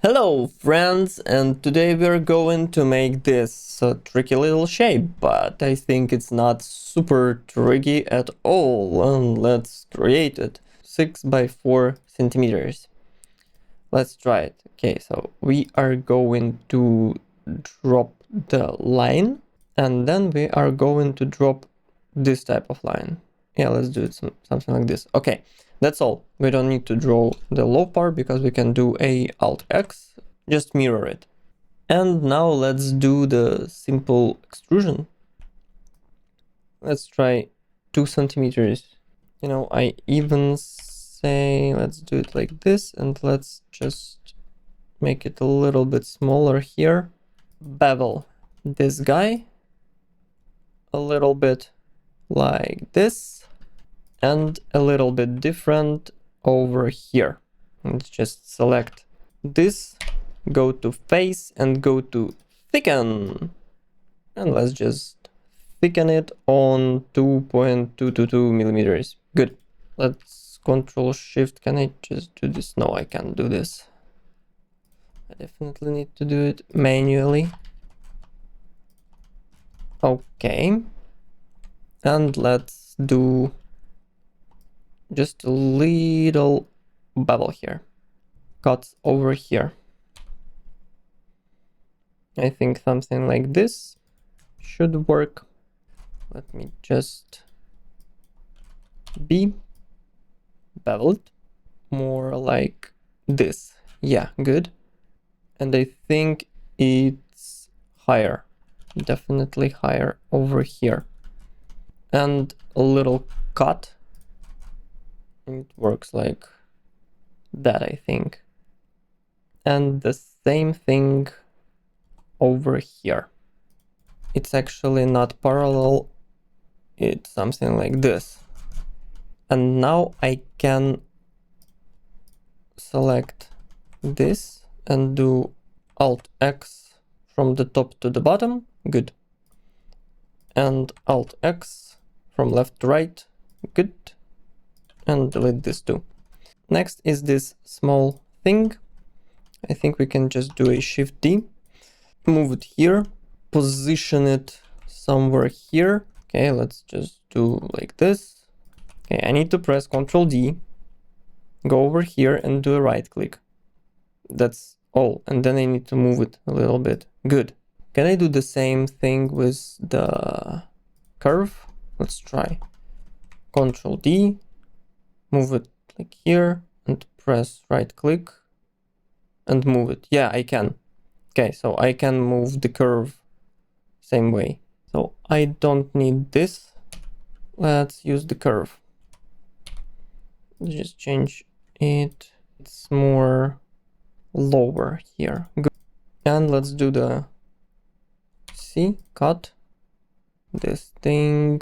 Hello friends, and today we're going to make this tricky little shape, but I think it's not super tricky at all, and let's create it. 6 by 4 centimeters. Let's try it. Okay, so we are going to drop the line, and then we are going to drop this type of line. Yeah, let's do it something like this. Okay, that's all. We don't need to draw the low part because we can do a Alt X, just mirror it. And now let's do the simple extrusion. Let's try 2 centimeters. You know, I even say let's do it like this, and let's just make it a little bit smaller here. Bevel this guy a little bit like this, and a little bit different over here. Let's just select this, go to face and go to thicken, and let's just thicken it on 2.222 millimeters. Good. Let's Control Shift. Can I just do this? No, I can't do this. I definitely need to do it manually. Okay, and let's do just a little bevel here, cuts over here. I think something like this should work. Let me just be beveled more like this. Yeah, good. And I think it's higher, definitely higher over here. And a little cut. It works like that, I think. And the same thing over here. It's actually not parallel, it's something like this. And now I can select this and do Alt X from the top to the bottom. Good. And Alt X from left to right. Good. And delete this too. Next is this small thing. I think we can just do a Shift D. Move it here. Position it somewhere here. Okay, let's just do like this. Okay, I need to press Ctrl D, go over here and do a right click. That's all. And then I need to move it a little bit. Good. Can I do the same thing with the curve? Let's try. Ctrl D, move it like here and press right click and move it. Yeah, I can. Okay, so I can move the curve same way. So I don't need this. Let's use the curve. Just change it. It's more lower here. Good. And let's do the cut. This thing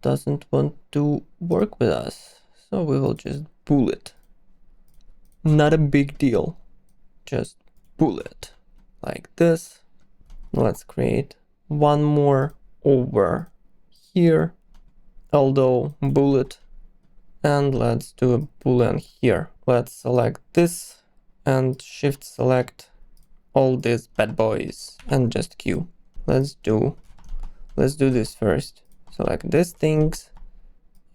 doesn't want to work with us, so we will just bool it. Not a big deal. Just bool it like this. Let's create one more over here, although bullet, and let's do a boolean here. Let's select this and shift select all these bad boys and just Q. Let's do this first. Select these things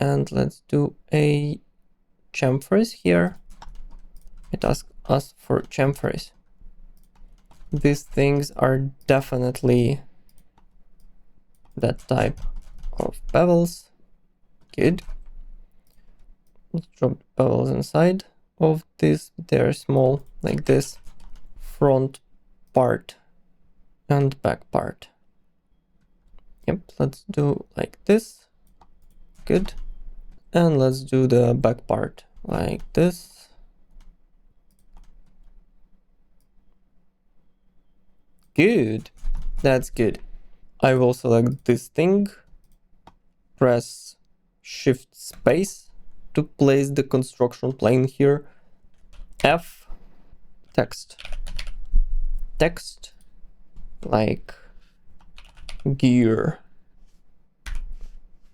and let's do a chamfers here. It asks us for chamfers. These things are definitely that type of bevels. Good. Let's drop bevels inside of this. They're small like this. Front part and back part. Yep, let's do like this. Good. And let's do the back part like this. Good. That's good. I will select this thing, press Shift Space to place the construction plane here. F, text. Text like gear.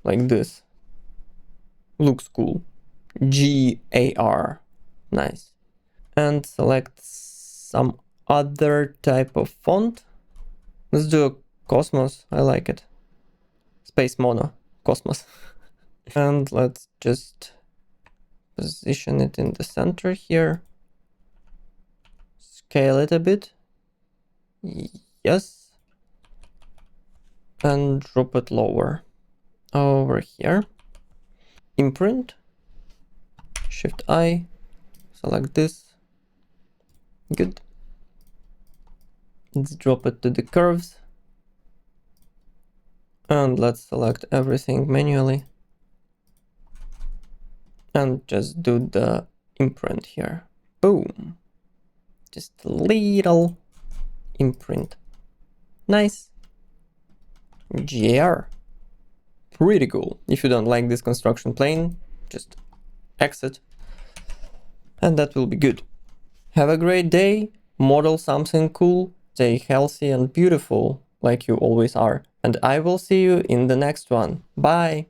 Like this. Looks cool. GAR. Nice. and select some other type of font. Let's do a Cosmos. I like it. Space Mono. Cosmos. And let's just position it in the center here. Scale it a bit. Yes. And drop it lower. Over here. Imprint. Shift I. Select this. Good. Let's drop it to the curves. And let's select everything manually. And just do the imprint here. Boom. Just a little imprint. Nice. GR. Pretty cool. If you don't like this construction plane, just exit. And that will be good. Have a great day. Model something cool. Stay healthy and beautiful, like you always are. And I will see you in the next one. Bye.